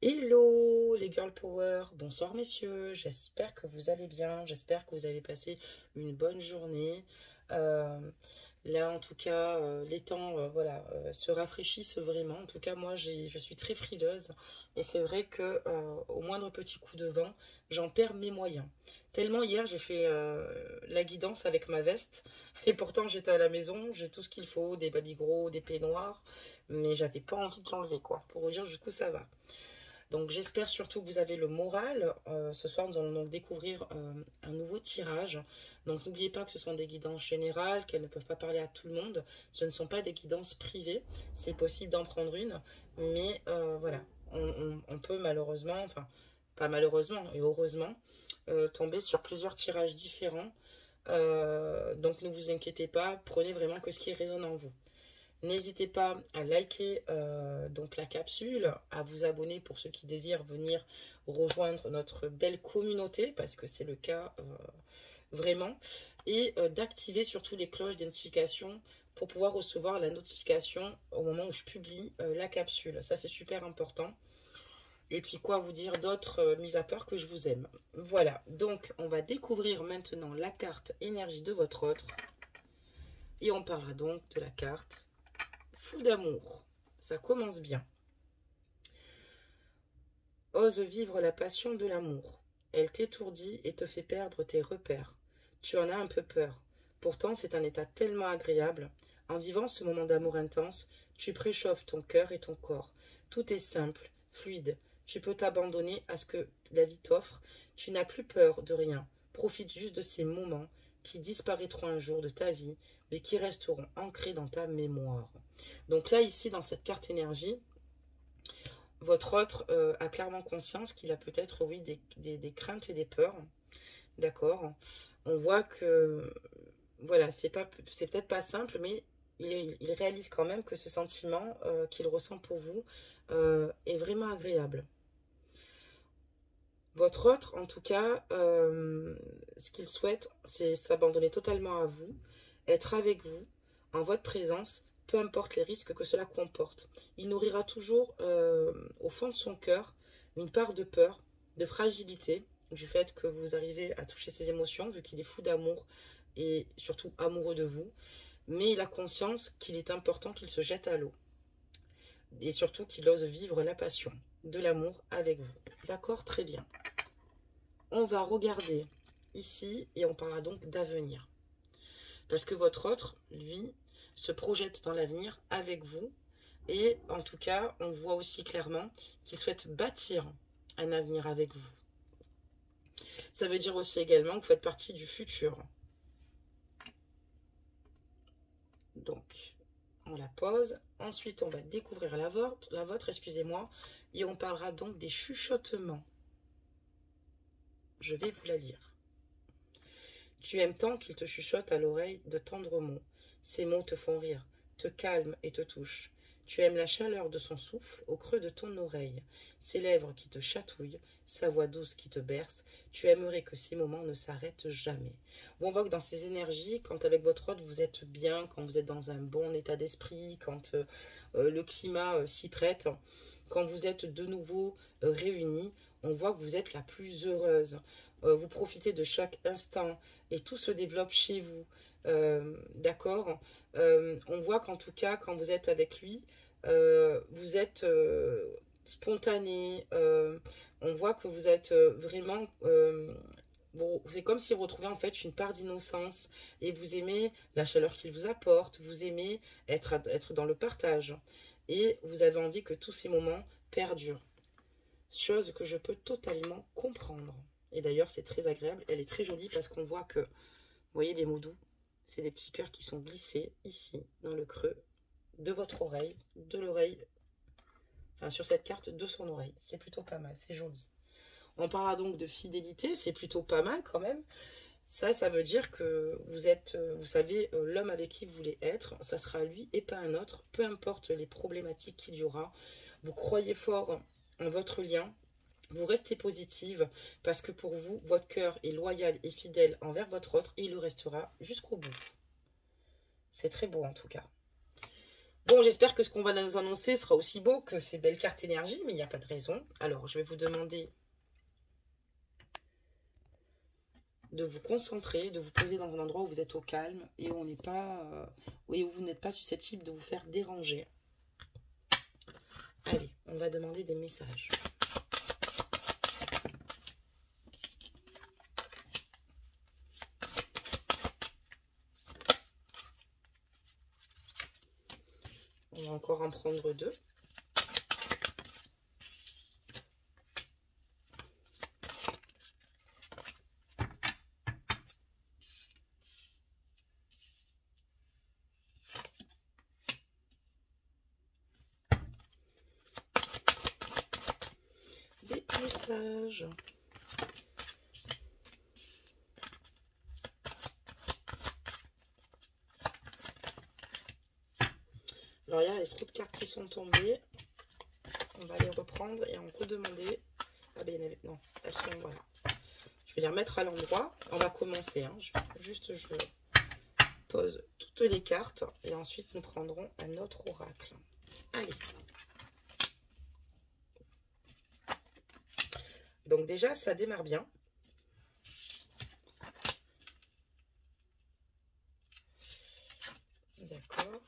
Hello les girl power, bonsoir messieurs, j'espère que vous allez bien, j'espère que vous avez passé une bonne journée. Euh, Là en tout cas, les temps voilà, se rafraîchissent vraiment. En tout cas moi je suis très frileuse et c'est vrai que au moindre petit coup de vent, j'en perds mes moyens. Tellement hier j'ai fait la guidance avec ma veste et pourtant j'étais à la maison, j'ai tout ce qu'il faut, des babygros, des peignoirs, mais j'avais pas envie de l'enlever quoi. Pour vous dire du coup ça va. Donc j'espère surtout que vous avez le moral. Ce soir, nous allons donc découvrir un nouveau tirage. Donc n'oubliez pas que ce sont des guidances générales, qu'elles ne peuvent pas parler à tout le monde. Ce ne sont pas des guidances privées. C'est possible d'en prendre une, mais voilà, on peut malheureusement, enfin pas malheureusement et heureusement, tomber sur plusieurs tirages différents. Donc ne vous inquiétez pas, prenez vraiment que ce qui résonne en vous. N'hésitez pas à liker donc la capsule, à vous abonner pour ceux qui désirent venir rejoindre notre belle communauté, parce que c'est le cas vraiment, et d'activer surtout les cloches de notification pour pouvoir recevoir la notification au moment où je publie la capsule. Ça, c'est super important. Et puis quoi vous dire d'autre, mis à part que je vous aime. Voilà, donc on va découvrir maintenant la carte énergie de votre autre. Et on parlera donc de la carte Fou d'amour. Ça commence bien. Ose vivre la passion de l'amour. Elle t'étourdit et te fait perdre tes repères. Tu en as un peu peur. Pourtant, c'est un état tellement agréable. En vivant ce moment d'amour intense, tu préchauffes ton cœur et ton corps. Tout est simple, fluide. Tu peux t'abandonner à ce que la vie t'offre. Tu n'as plus peur de rien. Profite juste de ces moments qui disparaîtront un jour de ta vie, mais qui resteront ancrés dans ta mémoire. Donc là, ici, dans cette carte énergie, votre autre a clairement conscience qu'il a peut-être, oui, des craintes et des peurs. D'accord. On voit que, voilà, c'est peut-être pas simple, mais il réalise quand même que ce sentiment qu'il ressent pour vous est vraiment agréable. Votre autre, en tout cas, ce qu'il souhaite, c'est s'abandonner totalement à vous, être avec vous, en votre présence, peu importe les risques que cela comporte. Il nourrira toujours, au fond de son cœur, une part de peur, de fragilité, du fait que vous arrivez à toucher ses émotions, vu qu'il est fou d'amour et surtout amoureux de vous. Mais il a conscience qu'il est important qu'il se jette à l'eau. Et surtout qu'il ose vivre la passion de l'amour avec vous. D'accord, très bien. On va regarder ici et on parlera donc d'avenir. Parce que votre autre, lui, se projette dans l'avenir avec vous. Et en tout cas, on voit aussi clairement qu'il souhaite bâtir un avenir avec vous. Ça veut dire aussi également que vous faites partie du futur. Donc, on la pose. Ensuite, on va découvrir la vôtre, excusez-moi. Et on parlera donc des chuchotements. Je vais vous la lire. Tu aimes tant qu'il te chuchote à l'oreille de tendres mots. Ces mots te font rire, te calment et te touchent. Tu aimes la chaleur de son souffle au creux de ton oreille, ses lèvres qui te chatouillent, sa voix douce qui te berce. Tu aimerais que ces moments ne s'arrêtent jamais. Bon, on voit que dans ces énergies, quand avec votre hôte vous êtes bien, quand vous êtes dans un bon état d'esprit, quand le climat s'y prête, quand vous êtes de nouveau réunis, on voit que vous êtes la plus heureuse. Vous profitez de chaque instant et tout se développe chez vous. D'accord. On voit qu'en tout cas, quand vous êtes avec lui, vous êtes spontané. On voit que vous êtes vraiment... c'est comme si vous retrouvez en fait une part d'innocence et vous aimez la chaleur qu'il vous apporte, vous aimez être dans le partage et vous avez envie que tous ces moments perdurent. Chose que je peux totalement comprendre. Et d'ailleurs, c'est très agréable. Elle est très jolie parce qu'on voit que, vous voyez les mots doux, c'est des petits cœurs qui sont glissés ici, dans le creux de votre oreille, de l'oreille, enfin sur cette carte de son oreille. C'est plutôt pas mal, c'est joli. On parlera donc de fidélité, c'est plutôt pas mal quand même. Ça veut dire que vous êtes, vous savez, l'homme avec qui vous voulez être, ça sera lui et pas un autre, peu importe les problématiques qu'il y aura. Vous croyez fort en votre lien, vous restez positive parce que pour vous, votre cœur est loyal et fidèle envers votre autre et il le restera jusqu'au bout. C'est très beau en tout cas. Bon, j'espère que ce qu'on va nous annoncer sera aussi beau que ces belles cartes énergie, mais il n'y a pas de raison. Alors, je vais vous demander de vous concentrer, de vous poser dans un endroit où vous êtes au calme et où on n'est pas, où vous n'êtes pas susceptible de vous faire déranger. Allez, on va demander des messages. On va encore en prendre 2. Des messages. Alors, il y a trop de cartes qui sont tombées. On va les reprendre et en redemander. Ah ben, il y en avait... Non, elles sont... Voilà. Je vais les remettre à l'endroit. On va commencer. Hein. Je pose toutes les cartes et ensuite nous prendrons un autre oracle. Allez. Donc déjà, ça démarre bien. D'accord.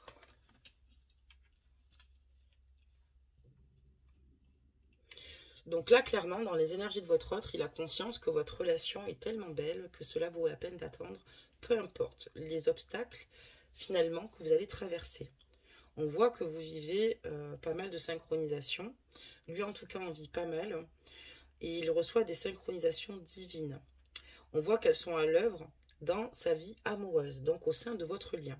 Donc là, clairement, dans les énergies de votre autre, il a conscience que votre relation est tellement belle que cela vaut la peine d'attendre, peu importe les obstacles, finalement, que vous allez traverser. On voit que vous vivez pas mal de synchronisation. Lui, en tout cas, en vit pas mal. Et il reçoit des synchronisations divines. On voit qu'elles sont à l'œuvre dans sa vie amoureuse, donc au sein de votre lien.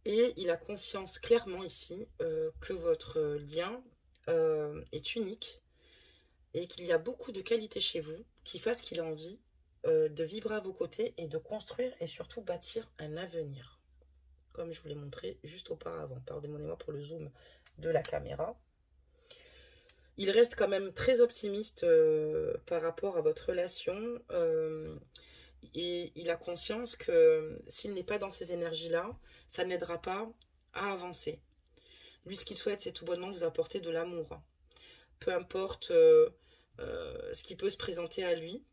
Et il a conscience clairement ici que votre lien est unique et qu'il y a beaucoup de qualités chez vous qui fassent qu'il a envie de vibrer à vos côtés et de construire et surtout bâtir un avenir. Comme je vous l'ai montré juste auparavant. Pardonnez-moi pour le zoom de la caméra. Il reste quand même très optimiste par rapport à votre relation. Et il a conscience que s'il n'est pas dans ces énergies-là, ça n'aidera pas à avancer. Lui, ce qu'il souhaite, c'est tout bonnement vous apporter de l'amour. Peu importe ce qui peut se présenter à lui.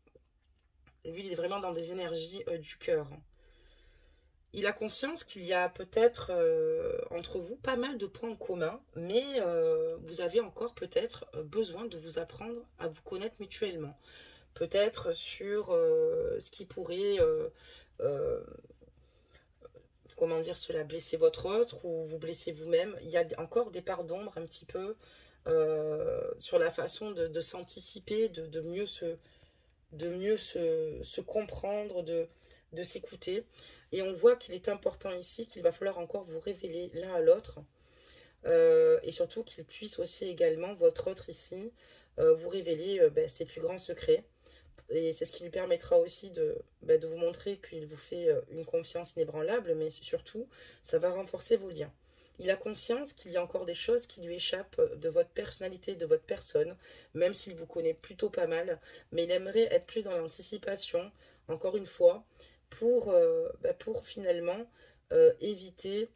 Lui, il est vraiment dans des énergies du cœur. Il a conscience qu'il y a peut-être entre vous pas mal de points en commun, mais vous avez encore peut-être besoin de vous apprendre à vous connaître mutuellement. Peut-être sur ce qui pourrait, comment dire cela, blesser votre autre ou vous blesser vous-même. Il y a encore des parts d'ombre un petit peu sur la façon de s'anticiper, de mieux se comprendre, de s'écouter. Et on voit qu'il est important ici, qu'il va falloir encore vous révéler l'un à l'autre. Et surtout qu'il puisse aussi également, votre autre ici, vous révéler ses plus grands secrets. Et c'est ce qui lui permettra aussi de vous montrer qu'il vous fait une confiance inébranlable, mais surtout, ça va renforcer vos liens. Il a conscience qu'il y a encore des choses qui lui échappent de votre personnalité, de votre personne, même s'il vous connaît plutôt pas mal, mais il aimerait être plus dans l'anticipation, encore une fois, pour finalement éviter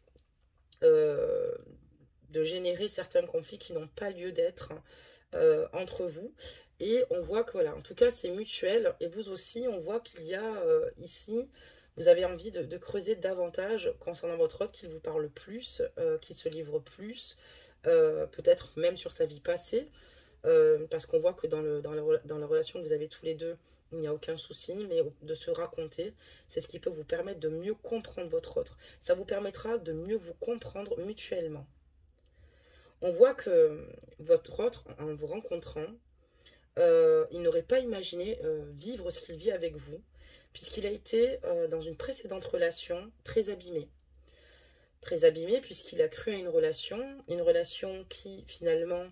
de générer certains conflits qui n'ont pas lieu d'être entre vous. Et on voit que voilà, en tout cas c'est mutuel. Et vous aussi, on voit qu'il y a ici, vous avez envie de creuser davantage concernant votre autre, qu'il vous parle plus, qu'il se livre plus, peut-être même sur sa vie passée, parce qu'on voit que dans la relation que vous avez tous les deux, il n'y a aucun souci, mais de se raconter, c'est ce qui peut vous permettre de mieux comprendre votre autre. Ça vous permettra de mieux vous comprendre mutuellement. On voit que votre autre, en vous rencontrant, il n'aurait pas imaginé vivre ce qu'il vit avec vous, puisqu'il a été dans une précédente relation très abîmée. Très abîmée puisqu'il a cru à une relation qui finalement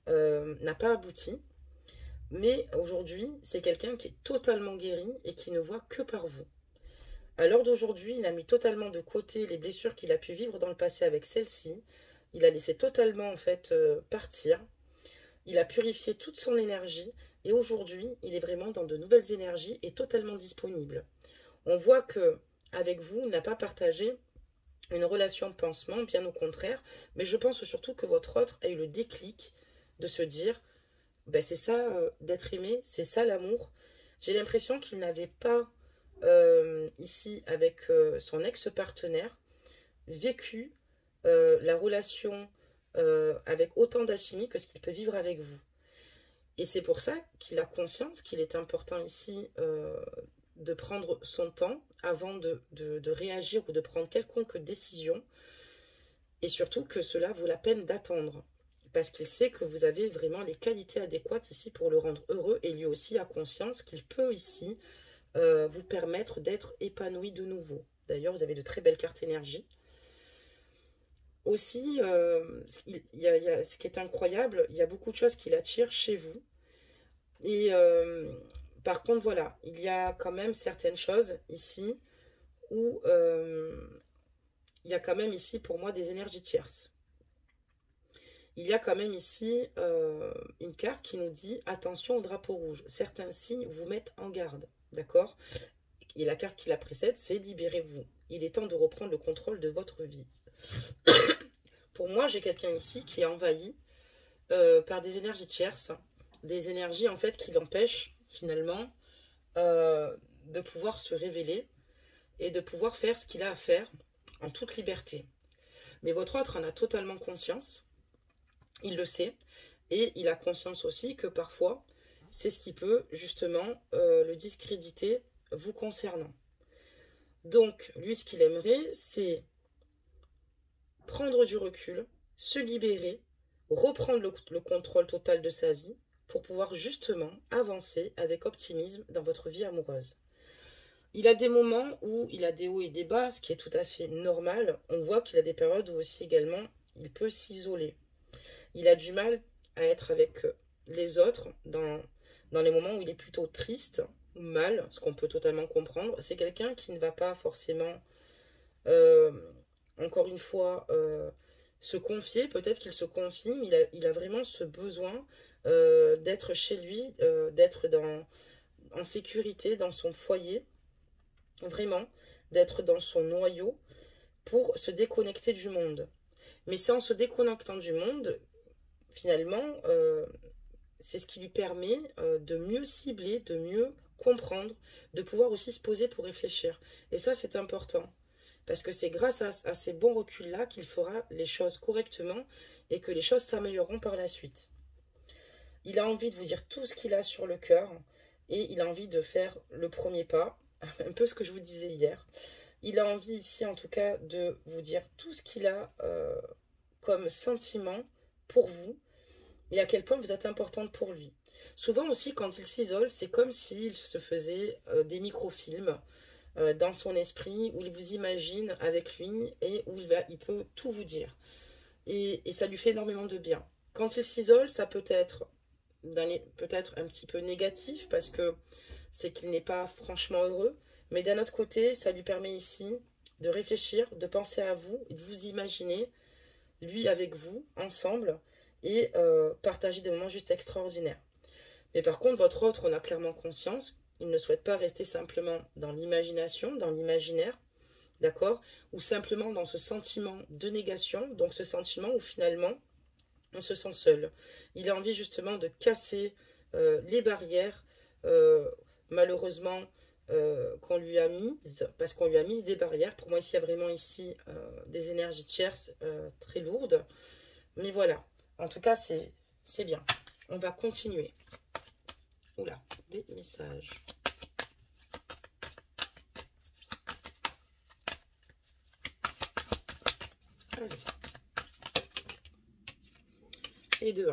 n'a pas abouti. Mais aujourd'hui, c'est quelqu'un qui est totalement guéri et qui ne voit que par vous. À l'heure d'aujourd'hui, il a mis totalement de côté les blessures qu'il a pu vivre dans le passé avec celle-ci. Il a laissé totalement en fait partir. Il a purifié toute son énergie et aujourd'hui, il est vraiment dans de nouvelles énergies et totalement disponible. On voit que avec vous, il n'a pas partagé une relation pansement, bien au contraire. Mais je pense surtout que votre autre a eu le déclic de se dire, ben c'est ça d'être aimé, c'est ça l'amour. J'ai l'impression qu'il n'avait pas, ici, avec son ex-partenaire, vécu la relation avec autant d'alchimie que ce qu'il peut vivre avec vous. Et c'est pour ça qu'il a conscience qu'il est important ici de prendre son temps avant de réagir ou de prendre quelconque décision. Et surtout que cela vaut la peine d'attendre. Parce qu'il sait que vous avez vraiment les qualités adéquates ici pour le rendre heureux. Et lui aussi a conscience qu'il peut ici vous permettre d'être épanoui de nouveau. D'ailleurs, vous avez de très belles cartes énergie. Aussi, ce qui est incroyable, il y a beaucoup de choses qui l'attirent chez vous. Et par contre, voilà, il y a quand même certaines choses ici où il y a quand même ici pour moi des énergies tierces. Il y a quand même ici une carte qui nous dit attention au drapeau rouge. Certains signes vous mettent en garde, d'accord? Et la carte qui la précède, c'est libérez-vous. Il est temps de reprendre le contrôle de votre vie. Pour moi, j'ai quelqu'un ici qui est envahi par des énergies tierces, des énergies en fait qui l'empêchent finalement de pouvoir se révéler et de pouvoir faire ce qu'il a à faire en toute liberté. Mais votre autre en a totalement conscience, il le sait, et il a conscience aussi que parfois, c'est ce qui peut justement le discréditer vous concernant. Donc, lui, ce qu'il aimerait, c'est prendre du recul, se libérer, reprendre le contrôle total de sa vie pour pouvoir justement avancer avec optimisme dans votre vie amoureuse. Il a des moments où il a des hauts et des bas, ce qui est tout à fait normal. On voit qu'il a des périodes où aussi également il peut s'isoler. Il a du mal à être avec les autres dans les moments où il est plutôt triste ou mal, ce qu'on peut totalement comprendre. C'est quelqu'un qui ne va pas forcément, encore une fois, se confier. Peut-être qu'il se confie, mais il a vraiment ce besoin d'être chez lui, d'être en sécurité dans son foyer, vraiment, d'être dans son noyau pour se déconnecter du monde. Mais c'est en se déconnectant du monde, finalement, c'est ce qui lui permet de mieux cibler, de mieux comprendre, de pouvoir aussi se poser pour réfléchir. Et ça, c'est important. Parce que c'est grâce à ces bons reculs-là qu'il fera les choses correctement et que les choses s'amélioreront par la suite. Il a envie de vous dire tout ce qu'il a sur le cœur et il a envie de faire le premier pas, un peu ce que je vous disais hier. Il a envie ici, en tout cas, de vous dire tout ce qu'il a comme sentiment pour vous et à quel point vous êtes importante pour lui. Souvent aussi, quand il s'isole, c'est comme s'il se faisait des microfilms dans son esprit, où il vous imagine avec lui et où il peut tout vous dire. Et ça lui fait énormément de bien. Quand il s'isole, ça peut être un petit peu négatif parce que c'est qu'il n'est pas franchement heureux. Mais d'un autre côté, ça lui permet ici de réfléchir, de penser à vous et de vous imaginer, lui avec vous, ensemble, et partager des moments juste extraordinaires. Mais par contre, votre autre, on a clairement conscience, il ne souhaite pas rester simplement dans l'imagination, dans l'imaginaire, d'accord? Ou simplement dans ce sentiment de négation, donc ce sentiment où finalement, on se sent seul. Il a envie justement de casser les barrières, malheureusement, qu'on lui a mises, parce qu'on lui a mis des barrières. Pour moi, ici, il y a vraiment ici des énergies tierces très lourdes. Mais voilà, en tout cas, c'est bien. On va continuer. Oula, des messages. Allez. Et deux.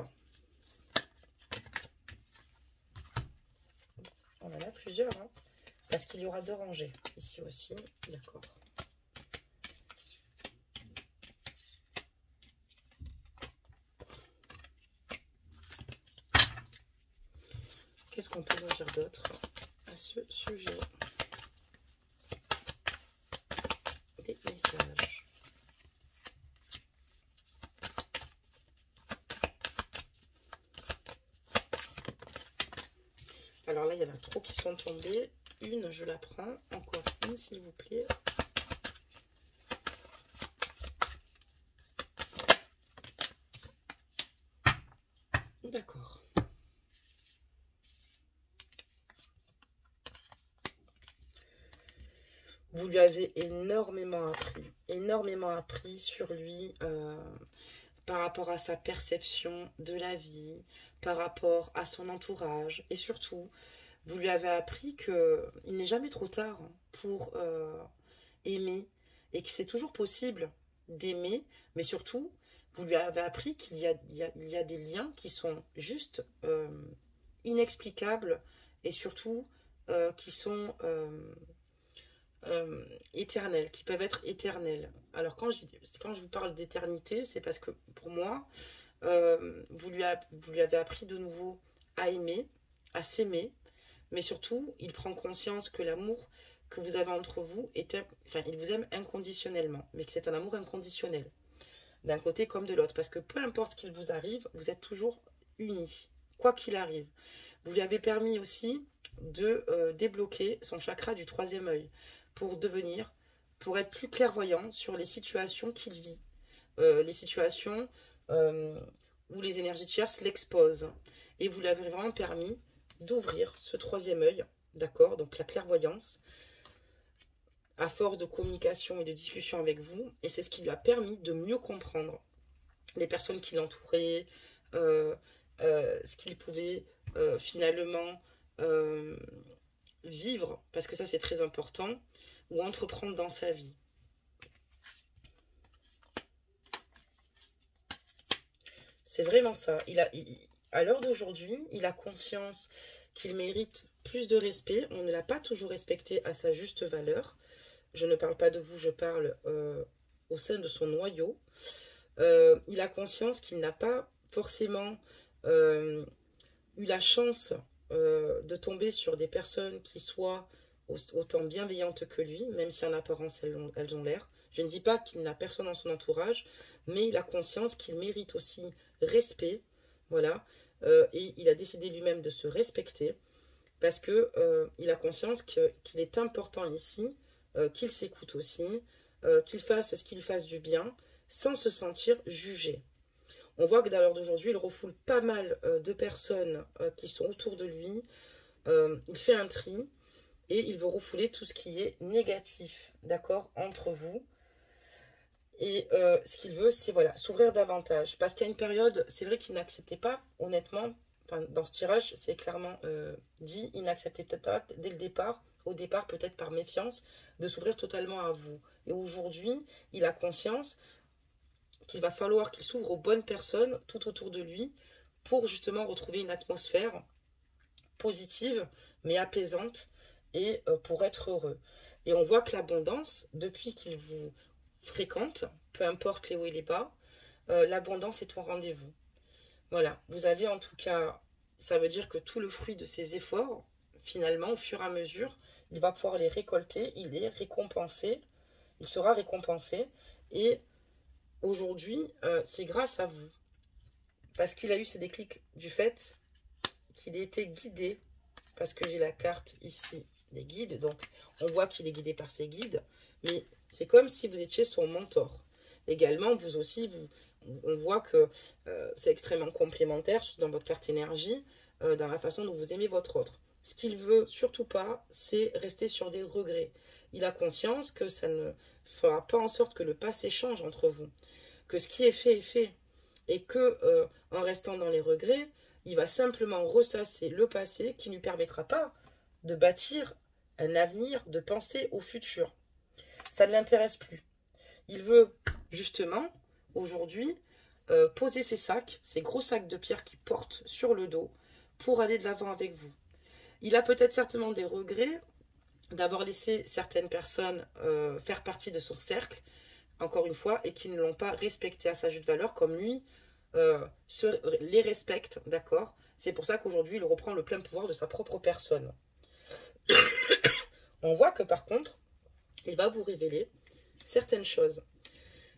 On en a plusieurs, hein, parce qu'il y aura 2 rangées ici aussi. D'accord. Qu'est-ce qu'on peut nous dire d'autre à ce sujet? Des messages. Alors là, il y en a trop qui sont tombés. Une, je la prends. Encore une, s'il vous plaît. D'accord. Vous lui avez énormément appris sur lui, par rapport à sa perception de la vie, par rapport à son entourage, et surtout, vous lui avez appris qu'il n'est jamais trop tard pour aimer, et que c'est toujours possible d'aimer, mais surtout, vous lui avez appris qu'il y a des liens qui sont juste inexplicables, et surtout qui sont éternels, qui peuvent être éternels. Alors quand je vous parle d'éternité, c'est parce que pour moi, vous lui avez appris de nouveau à aimer, à s'aimer, mais surtout, il prend conscience que l'amour que vous avez entre vous enfin, il vous aime inconditionnellement, mais que c'est un amour inconditionnel, d'un côté comme de l'autre, parce que peu importe ce qu'il vous arrive, vous êtes toujours unis, quoi qu'il arrive. Vous lui avez permis aussi de débloquer son chakra du troisième œil pour être plus clairvoyant sur les situations qu'il vit, les situations où les énergies tierces l'exposent. Et vous lui avez vraiment permis d'ouvrir ce troisième œil, d'accord, donc la clairvoyance, à force de communication et de discussion avec vous, et c'est ce qui lui a permis de mieux comprendre les personnes qui l'entouraient, ce qu'il pouvait finalement vivre, parce que ça c'est très important, ou entreprendre dans sa vie. C'est vraiment ça. À l'heure d'aujourd'hui, il a conscience qu'il mérite plus de respect. On ne l'a pas toujours respecté à sa juste valeur. Je ne parle pas de vous, je parle au sein de son noyau. Il a conscience qu'il n'a pas forcément eu la chance de tomber sur des personnes qui soient autant bienveillantes que lui, même si en apparence elles ont l'air. Je ne dis pas qu'il n'a personne dans son entourage, mais il a conscience qu'il mérite aussi respect, voilà, et il a décidé lui-même de se respecter, parce que il a conscience qu'il est important ici, qu'il s'écoute aussi, qu'il fasse ce qui lui fasse du bien, sans se sentir jugé. On voit que dans l'heure d'aujourd'hui, il refoule pas mal de personnes qui sont autour de lui, il fait un tri, et il veut refouler tout ce qui est négatif, d'accord, entre vous. Et ce qu'il veut, c'est voilà, s'ouvrir davantage. Parce qu'à une période, c'est vrai qu'il n'acceptait pas, honnêtement, enfin, dans ce tirage, c'est clairement dit, il n'acceptait peut-être pas dès le départ, au départ peut-être par méfiance, de s'ouvrir totalement à vous. Et aujourd'hui, il a conscience qu'il va falloir qu'il s'ouvre aux bonnes personnes tout autour de lui pour justement retrouver une atmosphère positive, mais apaisante, et pour être heureux. Et on voit que l'abondance, depuis qu'il vous fréquente, peu importe les hauts et les bas, l'abondance est au rendez-vous. Voilà, vous avez en tout cas, ça veut dire que tout le fruit de ses efforts, finalement, au fur et à mesure, il va pouvoir les récolter, il est récompensé, il sera récompensé, et aujourd'hui, c'est grâce à vous, parce qu'il a eu ces déclics du fait qu'il a été guidé, parce que j'ai la carte ici des guides, donc on voit qu'il est guidé par ses guides, mais c'est comme si vous étiez son mentor. Également, vous aussi, on voit que c'est extrêmement complémentaire dans votre carte énergie, dans la façon dont vous aimez votre autre. Ce qu'il veut surtout pas, c'est rester sur des regrets. Il a conscience que ça ne fera pas en sorte que le passé change entre vous, que ce qui est fait, et que en restant dans les regrets, il va simplement ressasser le passé qui ne lui permettra pas de bâtir un avenir, de penser au futur. Ça ne l'intéresse plus. Il veut justement, aujourd'hui, poser ses sacs, ces gros sacs de pierre qu'il porte sur le dos, pour aller de l'avant avec vous. Il a peut-être certainement des regrets d'avoir laissé certaines personnes faire partie de son cercle, encore une fois, et qui ne l'ont pas respecté à sa juste valeur, comme lui les respecte, d'accord. C'est pour ça qu'aujourd'hui, il reprend le plein pouvoir de sa propre personne. On voit que par contre, il va vous révéler certaines choses.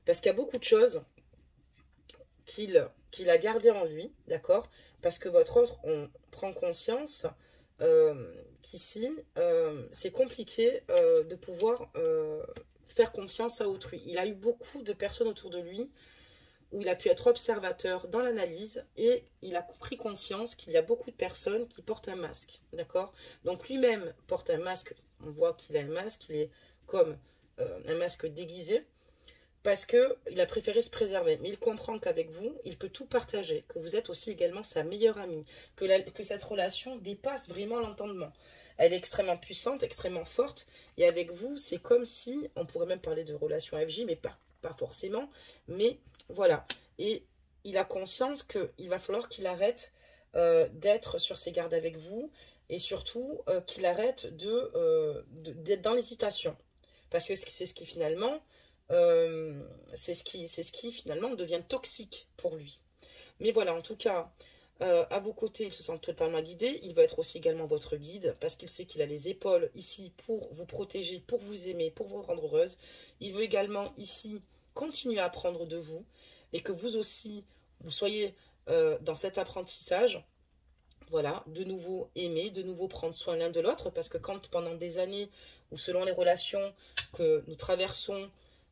Parce qu'il y a beaucoup de choses qu'il a gardées en lui, d'accord. Parce que votre autre, on prend conscience qu'ici, c'est compliqué de pouvoir faire confiance à autrui. Il a eu beaucoup de personnes autour de lui où il a pu être observateur dans l'analyse et il a pris conscience qu'il y a beaucoup de personnes qui portent un masque, d'accord? Donc lui-même porte un masque, on voit qu'il a un masque, il est comme un masque déguisé, parce qu'il a préféré se préserver. Mais il comprend qu'avec vous, il peut tout partager, que vous êtes aussi également sa meilleure amie, que cette relation dépasse vraiment l'entendement. Elle est extrêmement puissante, extrêmement forte, et avec vous, c'est comme si, on pourrait même parler de relation FJ, mais pas forcément, mais voilà. Et il a conscience qu'il va falloir qu'il arrête d'être sur ses gardes avec vous, et surtout qu'il arrête d'être dans l'hésitation. Parce que c'est ce qui finalement... c'est ce qui finalement devient toxique pour lui. Mais voilà, en tout cas, à vos côtés, il se sent totalement guidé. Il va être aussi également votre guide parce qu'il sait qu'il a les épaules ici pour vous protéger, pour vous aimer, pour vous rendre heureuse. Il veut également ici continuer à apprendre de vous et que vous aussi, vous soyez dans cet apprentissage. Voilà, de nouveau aimer, de nouveau prendre soin l'un de l'autre parce que quand pendant des années ou selon les relations que nous traversons,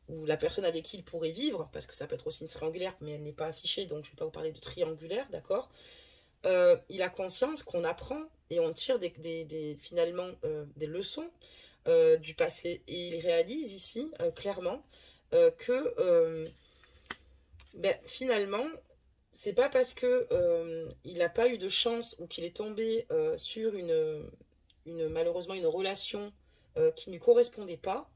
ou la personne avec qui il pourrait vivre, parce que ça peut être aussi une triangulaire, mais elle n'est pas affichée, donc je ne vais pas vous parler de triangulaire, d'accord? Il a conscience qu'on apprend et on tire finalement des leçons du passé. Et il réalise ici, clairement, que finalement, c'est pas parce que il n'a pas eu de chance ou qu'il est tombé sur malheureusement une relation qui ne lui correspondait pas,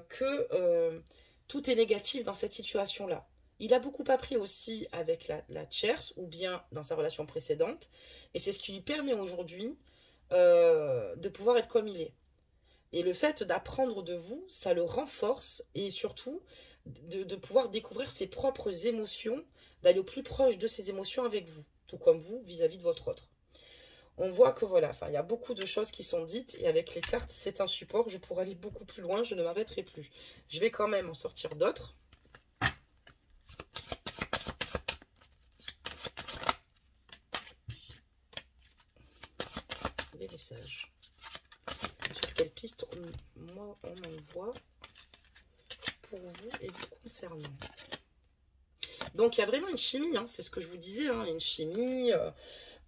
que tout est négatif dans cette situation-là. Il a beaucoup appris aussi avec la tierce ou bien dans sa relation précédente et c'est ce qui lui permet aujourd'hui de pouvoir être comme il est. Et le fait d'apprendre de vous, ça le renforce et surtout de pouvoir découvrir ses propres émotions, d'aller au plus proche de ses émotions avec vous, tout comme vous vis-à-vis de votre autre. On voit que voilà, il y a beaucoup de choses qui sont dites et avec les cartes, c'est un support. Je pourrais aller beaucoup plus loin, je ne m'arrêterai plus. Je vais quand même en sortir d'autres. Des messages. Sur quelle piste moi on m'envoie pour vous et vous concernant. Donc il y a vraiment une chimie, hein, c'est ce que je vous disais, hein, une chimie.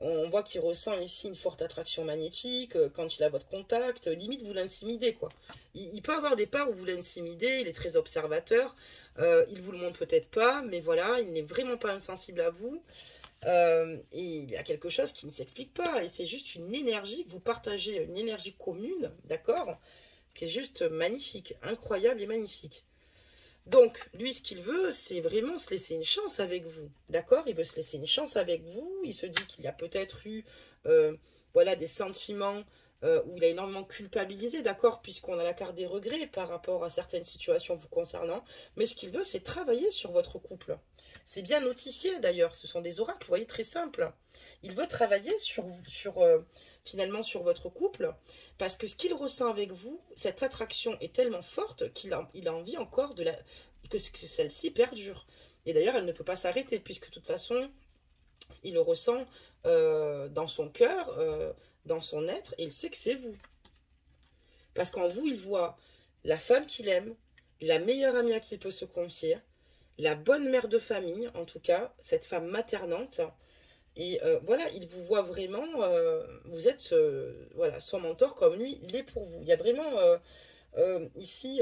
On voit qu'il ressent ici une forte attraction magnétique quand il a votre contact. Limite, vous l'intimidez, quoi. Il peut avoir des parts où vous l'intimidez, il est très observateur. Il vous le montre peut-être pas, mais voilà, il n'est vraiment pas insensible à vous. Et il y a quelque chose qui ne s'explique pas. Et c'est juste une énergie que vous partagez, une énergie commune, d'accord, qui est juste magnifique, incroyable et magnifique. Donc, lui, ce qu'il veut, c'est vraiment se laisser une chance avec vous, d'accord? Il veut se laisser une chance avec vous, il se dit qu'il y a peut-être eu, voilà, des sentiments où il a énormément culpabilisé, d'accord? Puisqu'on a la carte des regrets par rapport à certaines situations vous concernant, mais ce qu'il veut, c'est travailler sur votre couple. C'est bien notifié, d'ailleurs, ce sont des oracles, vous voyez, très simples. Il veut travailler finalement sur votre couple, parce que ce qu'il ressent avec vous, cette attraction est tellement forte qu'il a envie encore que celle-ci perdure. Et d'ailleurs, elle ne peut pas s'arrêter, puisque de toute façon, il le ressent dans son cœur, dans son être, et il sait que c'est vous. Parce qu'en vous, il voit la femme qu'il aime, la meilleure amie à qui il peut se confier, la bonne mère de famille, en tout cas, cette femme maternante. Et voilà, il vous voit vraiment, vous êtes voilà, son mentor comme lui, il est pour vous. Il y a vraiment, ici,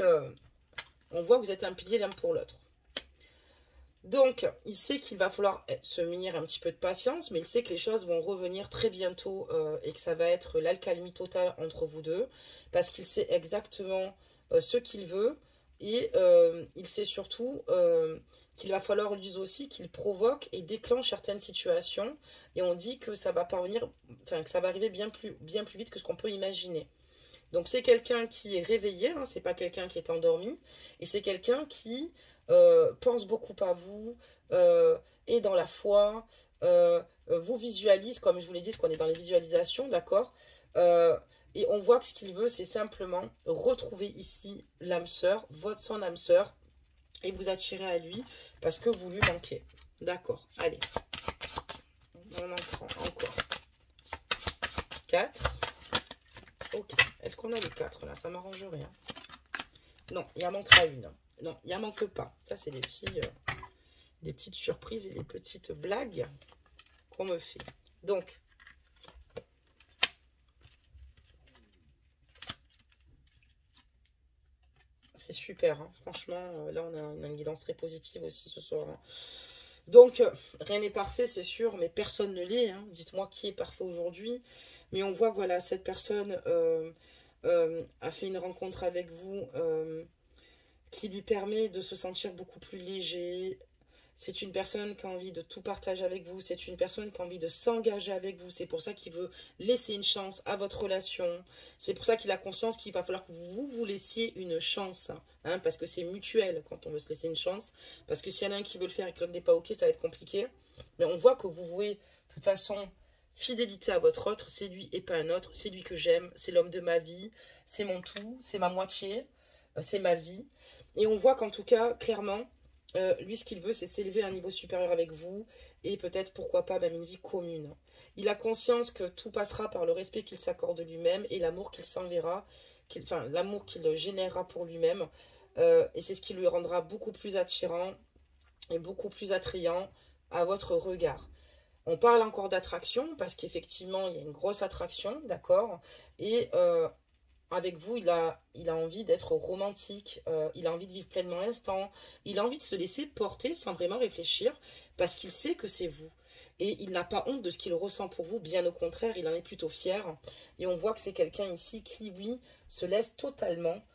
on voit que vous êtes un pilier l'un pour l'autre. Donc, il sait qu'il va falloir se munir un petit peu de patience, mais il sait que les choses vont revenir très bientôt et que ça va être l'alcalmie totale entre vous deux, parce qu'il sait exactement ce qu'il veut et il sait surtout qu'il va falloir lui aussi qu'il provoque et déclenche certaines situations. Et on dit que ça va parvenir, enfin que ça va arriver bien plus vite que ce qu'on peut imaginer. Donc c'est quelqu'un qui est réveillé, hein, c'est pas quelqu'un qui est endormi, et c'est quelqu'un qui pense beaucoup à vous, est dans la foi, vous visualise, comme je vous l'ai dit, parce qu'on est dans les visualisations, d'accord, et on voit que ce qu'il veut, c'est simplement retrouver ici l'âme sœur, son âme sœur, et vous attirer à lui parce que vous lui manquez. D'accord, allez. On en prend encore 4. Ok, est-ce qu'on a les 4 là? Ça m'arrange rien. Non, il en manquera une. Non, il en manque pas. Ça, c'est des petits des petites surprises et des petites blagues qu'on me fait. Donc, c'est super, hein. Franchement, là on a une guidance très positive aussi ce soir, hein. Donc, rien n'est parfait, c'est sûr, mais personne ne l'est, hein. Dites-moi qui est parfait aujourd'hui. Mais on voit que voilà, cette personne a fait une rencontre avec vous qui lui permet de se sentir beaucoup plus léger. C'est une personne qui a envie de tout partager avec vous. C'est une personne qui a envie de s'engager avec vous. C'est pour ça qu'il veut laisser une chance à votre relation. C'est pour ça qu'il a conscience qu'il va falloir que vous laissiez une chance. Hein, parce que c'est mutuel quand on veut se laisser une chance. Parce que s'il y en a un qui veut le faire et que l'autre n'est pas OK, ça va être compliqué. Mais on voit que vous vouez, de toute façon, fidélité à votre autre. C'est lui et pas un autre. C'est lui que j'aime. C'est l'homme de ma vie. C'est mon tout. C'est ma moitié. C'est ma vie. Et on voit qu'en tout cas, clairement, lui, ce qu'il veut, c'est s'élever à un niveau supérieur avec vous et peut-être, pourquoi pas, même une vie commune. Il a conscience que tout passera par le respect qu'il s'accorde lui-même et l'amour qu'il s'enverra, enfin, l'amour qu'il générera pour lui-même. Et c'est ce qui lui rendra beaucoup plus attirant et beaucoup plus attrayant à votre regard. On parle encore d'attraction parce qu'effectivement, il y a une grosse attraction, d'accord? Et avec vous, il a envie d'être romantique, il a envie de vivre pleinement l'instant, il a envie de se laisser porter sans vraiment réfléchir, parce qu'il sait que c'est vous. Et il n'a pas honte de ce qu'il ressent pour vous, bien au contraire, il en est plutôt fier. Et on voit que c'est quelqu'un ici qui, oui, se laisse totalement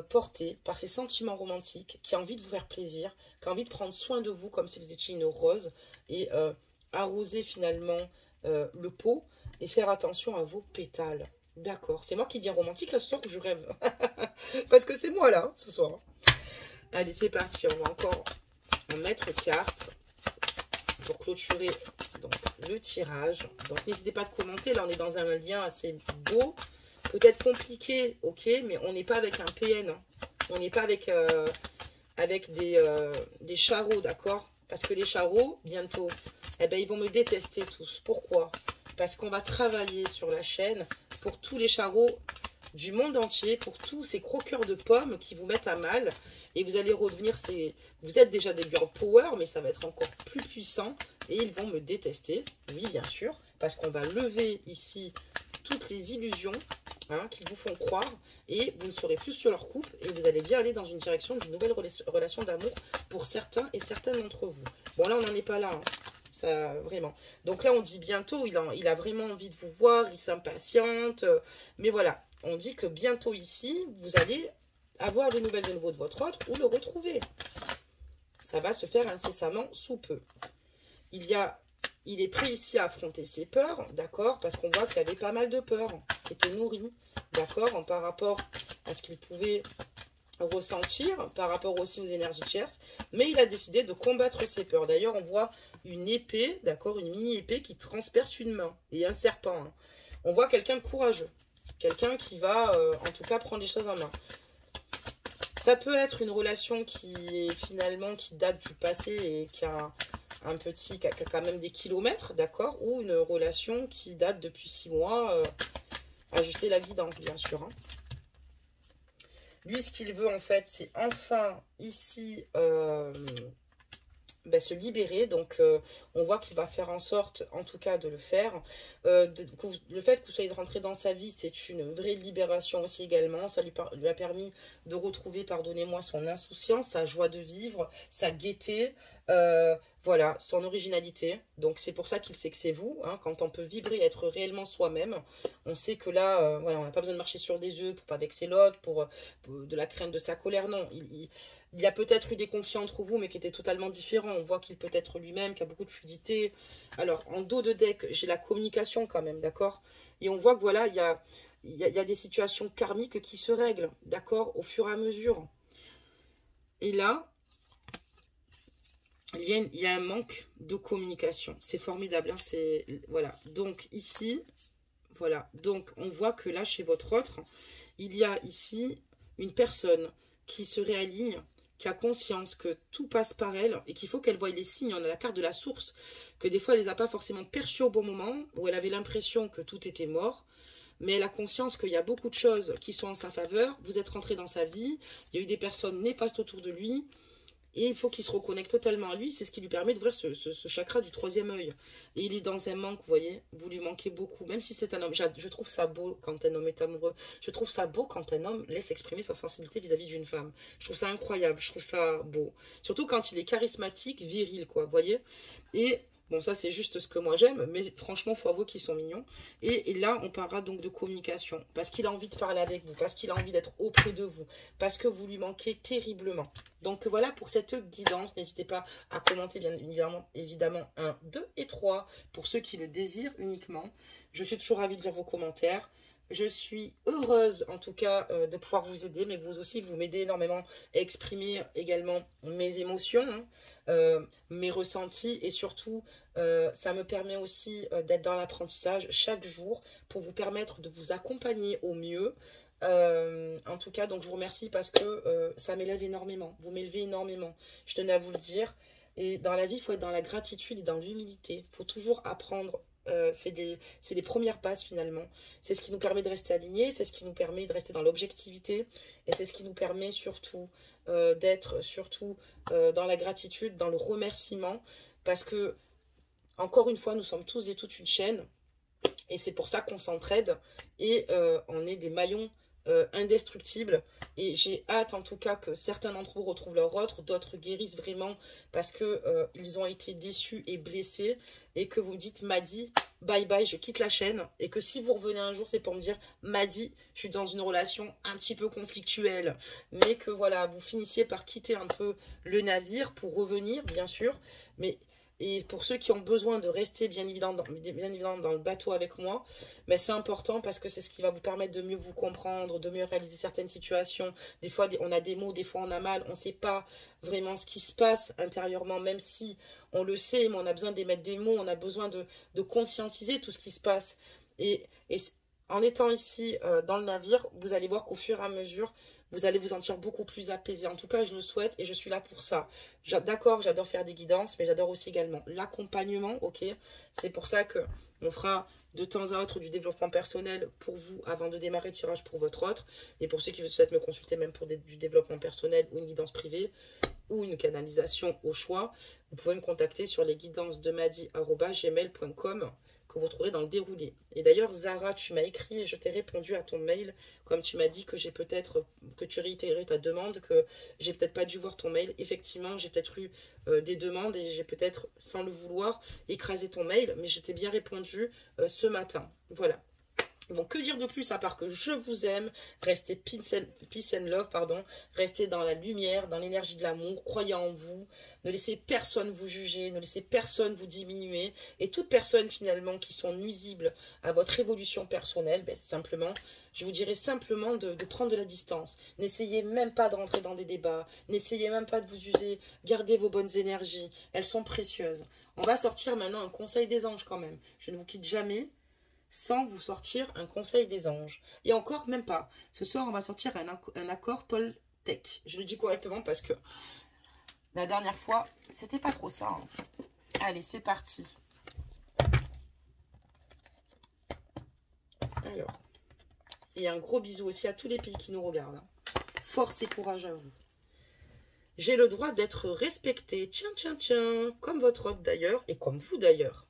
porter par ses sentiments romantiques, qui a envie de vous faire plaisir, qui a envie de prendre soin de vous comme si vous étiez une rose, et arroser finalement le pot, et faire attention à vos pétales. D'accord, c'est moi qui deviens romantique là ce soir ou je rêve? Parce que c'est moi là, ce soir. Allez, c'est parti, on va encore en mettre carte pour clôturer donc, le tirage. Donc n'hésitez pas à commenter, là on est dans un lien assez beau, peut-être compliqué, ok, mais on n'est pas avec un PN, hein. On n'est pas avec, avec des charros, d'accord? Parce que les charros, bientôt, eh ben, ils vont me détester tous. Pourquoi? Parce qu'on va travailler sur la chaîne pour tous les charros du monde entier, pour tous ces croqueurs de pommes qui vous mettent à mal. Et vous allez redevenir vous êtes déjà des girl power, mais ça va être encore plus puissant. Et ils vont me détester, oui, bien sûr, parce qu'on va lever ici toutes les illusions hein, qu'ils vous font croire. Et vous ne serez plus sur leur coupe. Et vous allez bien aller dans une direction d'une nouvelle relation d'amour pour certains et certaines d'entre vous. Bon, là, on n'en est pas là, hein. Ça, vraiment. Donc là, on dit bientôt, il a vraiment envie de vous voir, il s'impatiente. Mais voilà, on dit que bientôt ici, vous allez avoir des nouvelles de nouveau de votre autre ou le retrouver. Ça va se faire incessamment sous peu. Il est prêt ici à affronter ses peurs, d'accord? Parce qu'on voit qu'il y avait pas mal de peurs qui étaient nourries, d'accord? Par rapport à ce qu'il pouvait ressentir par rapport aussi aux énergies tierces, mais il a décidé de combattre ses peurs. D'ailleurs, on voit une épée, d'accord, une mini-épée qui transperce une main et un serpent. Hein. On voit quelqu'un de courageux, quelqu'un qui va, en tout cas, prendre les choses en main. Ça peut être une relation qui date du passé et qui a qui a quand même des kilomètres, d'accord, ou une relation qui date depuis 6 mois, ajuster la guidance, bien sûr. Hein. Lui, ce qu'il veut, en fait, c'est enfin, ici, se libérer. Donc, on voit qu'il va faire en sorte, en tout cas, de le faire. Le fait que vous soyez rentré dans sa vie, c'est une vraie libération aussi également. Ça lui a permis de retrouver, pardonnez-moi, son insouciance, sa joie de vivre, sa gaieté, voilà, son originalité. Donc, c'est pour ça qu'il sait que c'est vous. Hein, quand on peut vibrer, être réellement soi-même, on sait que là, voilà, on n'a pas besoin de marcher sur des œufs pour pas vexer l'autre, pour de la crainte de sa colère. Non, il y a peut-être eu des conflits entre vous, mais qui étaient totalement différents. On voit qu'il peut être lui-même, qui a beaucoup de fluidité. Alors, en dos de deck, j'ai la communication quand même, d'accord? Et on voit que voilà, il y a des situations karmiques qui se règlent, d'accord? Au fur et à mesure. Et là, il y a un manque de communication. C'est formidable, hein, voilà. Donc, ici, voilà. Donc, on voit que là, chez votre autre, il y a ici une personne qui se réaligne, qui a conscience que tout passe par elle et qu'il faut qu'elle voie les signes. On a la carte de la source, que des fois, elle ne les a pas forcément perçus au bon moment, où elle avait l'impression que tout était mort. Mais elle a conscience qu'il y a beaucoup de choses qui sont en sa faveur. Vous êtes rentré dans sa vie, il y a eu des personnes néfastes autour de lui. Et il faut qu'il se reconnecte totalement à lui. C'est ce qui lui permet d'ouvrir ce chakra du troisième œil. Et il est dans un manque, vous voyez. Vous lui manquez beaucoup. Même si c'est un homme. Je trouve ça beau quand un homme est amoureux. Je trouve ça beau quand un homme laisse exprimer sa sensibilité vis-à-vis d'une femme. Je trouve ça incroyable. Je trouve ça beau. Surtout quand il est charismatique, viril, quoi. Vous voyez. Et bon, ça, c'est juste ce que moi j'aime, mais franchement, il faut avouer qu'ils sont mignons. Et là, on parlera donc de communication, parce qu'il a envie de parler avec vous, parce qu'il a envie d'être auprès de vous, parce que vous lui manquez terriblement. Donc voilà pour cette guidance. N'hésitez pas à commenter, bien évidemment 1, 2 et 3, pour ceux qui le désirent uniquement. Je suis toujours ravie de lire vos commentaires. Je suis heureuse, en tout cas, de pouvoir vous aider, mais vous aussi, vous m'aidez énormément à exprimer également mes émotions, hein, mes ressentis, et surtout, ça me permet aussi d'être dans l'apprentissage chaque jour pour vous permettre de vous accompagner au mieux. En tout cas, donc je vous remercie parce que ça m'élève énormément. Vous m'élevez énormément. Je tenais à vous le dire. Et dans la vie, il faut être dans la gratitude et dans l'humilité. Il faut toujours apprendre. C'est les premières bases finalement. C'est ce qui nous permet de rester alignés, c'est ce qui nous permet de rester dans l'objectivité et c'est ce qui nous permet surtout d'être dans la gratitude, dans le remerciement parce que, encore une fois, nous sommes tous et toutes une chaîne et c'est pour ça qu'on s'entraide et on est des maillons indestructibles et j'ai hâte en tout cas que certains d'entre vous retrouvent leur autre, d'autres guérissent vraiment parce que ils ont été déçus et blessés et que vous me dites Madi, bye bye, je quitte la chaîne et que si vous revenez un jour c'est pour me dire Madi, je suis dans une relation un petit peu conflictuelle mais que voilà, vous finissiez par quitter un peu le navire pour revenir bien sûr, mais et pour ceux qui ont besoin de rester bien évidemment dans le bateau avec moi, mais c'est important parce que c'est ce qui va vous permettre de mieux vous comprendre, de mieux réaliser certaines situations. Des fois, on a des mots, des fois on a mal, on ne sait pas vraiment ce qui se passe intérieurement, même si on le sait, mais on a besoin d'émettre des mots, on a besoin de conscientiser tout ce qui se passe. Et en étant ici dans le navire, vous allez voir qu'au fur et à mesure, vous allez vous sentir beaucoup plus apaisé. En tout cas, je le souhaite et je suis là pour ça. D'accord, j'adore faire des guidances, mais j'adore aussi également l'accompagnement, ok? C'est pour ça que on fera de temps à autre du développement personnel pour vous avant de démarrer le tirage pour votre autre. Et pour ceux qui souhaitent me consulter même pour du développement personnel ou une guidance privée ou une canalisation au choix, vous pouvez me contacter sur lesguidancesdemadi@gmail.com que vous trouverez dans le déroulé. Et d'ailleurs, Zara, tu m'as écrit et je t'ai répondu à ton mail, comme tu m'as dit que j'ai peut-être, que tu réitérais ta demande, que j'ai peut-être pas dû voir ton mail. Effectivement, j'ai peut-être eu des demandes et j'ai peut-être, sans le vouloir, écrasé ton mail, mais je t'ai bien répondu ce matin. Voilà. Bon, que dire de plus à part que je vous aime, restez peace and love, pardon, restez dans la lumière, dans l'énergie de l'amour, croyez en vous, ne laissez personne vous juger, ne laissez personne vous diminuer, et toutes personnes finalement qui sont nuisibles à votre évolution personnelle, ben, simplement, je vous dirais simplement de prendre de la distance. N'essayez même pas de rentrer dans des débats, n'essayez même pas de vous user, gardez vos bonnes énergies, elles sont précieuses. On va sortir maintenant un conseil des anges quand même, je ne vous quitte jamais sans vous sortir un conseil des anges. Et encore, même pas. Ce soir, on va sortir un accord Toltec. Je le dis correctement parce que la dernière fois, c'était pas trop ça. Hein. Allez, c'est parti. Alors, et un gros bisou aussi à tous les pays qui nous regardent. Hein. Force et courage à vous. J'ai le droit d'être respecté. Tiens, tiens, tiens. Comme votre hôte d'ailleurs, et comme vous d'ailleurs.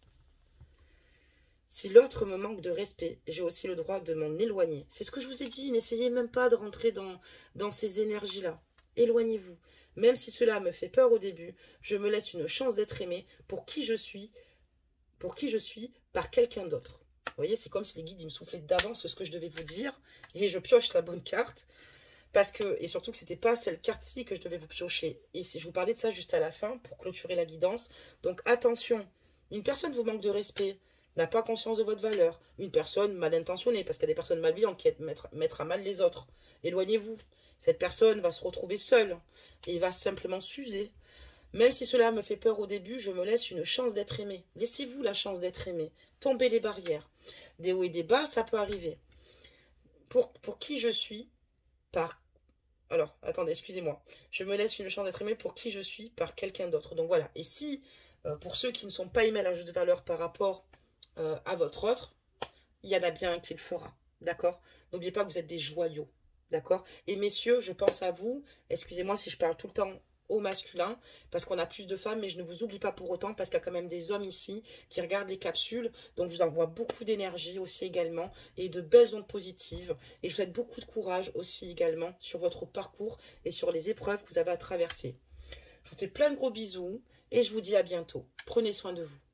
Si l'autre me manque de respect, j'ai aussi le droit de m'en éloigner. C'est ce que je vous ai dit, n'essayez même pas de rentrer dans ces énergies-là. Éloignez-vous. Même si cela me fait peur au début, je me laisse une chance d'être aimé pour qui je suis par quelqu'un d'autre. Vous voyez, c'est comme si les guides ils me soufflaient d'avance ce que je devais vous dire, et je pioche la bonne carte. Parce que, et surtout que c'était pas cette carte-ci que je devais vous piocher. Et je vous parlais de ça juste à la fin, pour clôturer la guidance. Donc attention, une personne vous manque de respect, n'a pas conscience de votre valeur. Une personne mal intentionnée, parce qu'il y a des personnes malveillantes qui mettent à mal les autres. Éloignez-vous. Cette personne va se retrouver seule et va simplement s'user. Même si cela me fait peur au début, je me laisse une chance d'être aimé. Laissez-vous la chance d'être aimé. Tombez les barrières. Des hauts et des bas, ça peut arriver. Pour qui je suis, par... Alors, attendez, excusez-moi. Je me laisse une chance d'être aimé pour qui je suis par quelqu'un d'autre. Donc voilà. Et si, pour ceux qui ne sont pas aimés à la juste valeur par rapport à votre autre, il y en a bien un qui le fera, d'accord? N'oubliez pas que vous êtes des joyaux, d'accord? Et messieurs, je pense à vous, excusez-moi si je parle tout le temps au masculin, parce qu'on a plus de femmes, mais je ne vous oublie pas pour autant, parce qu'il y a quand même des hommes ici qui regardent les capsules, donc je vous envoie beaucoup d'énergie aussi également, et de belles ondes positives, et je vous souhaite beaucoup de courage aussi également sur votre parcours et sur les épreuves que vous avez à traverser. Je vous fais plein de gros bisous, et je vous dis à bientôt. Prenez soin de vous.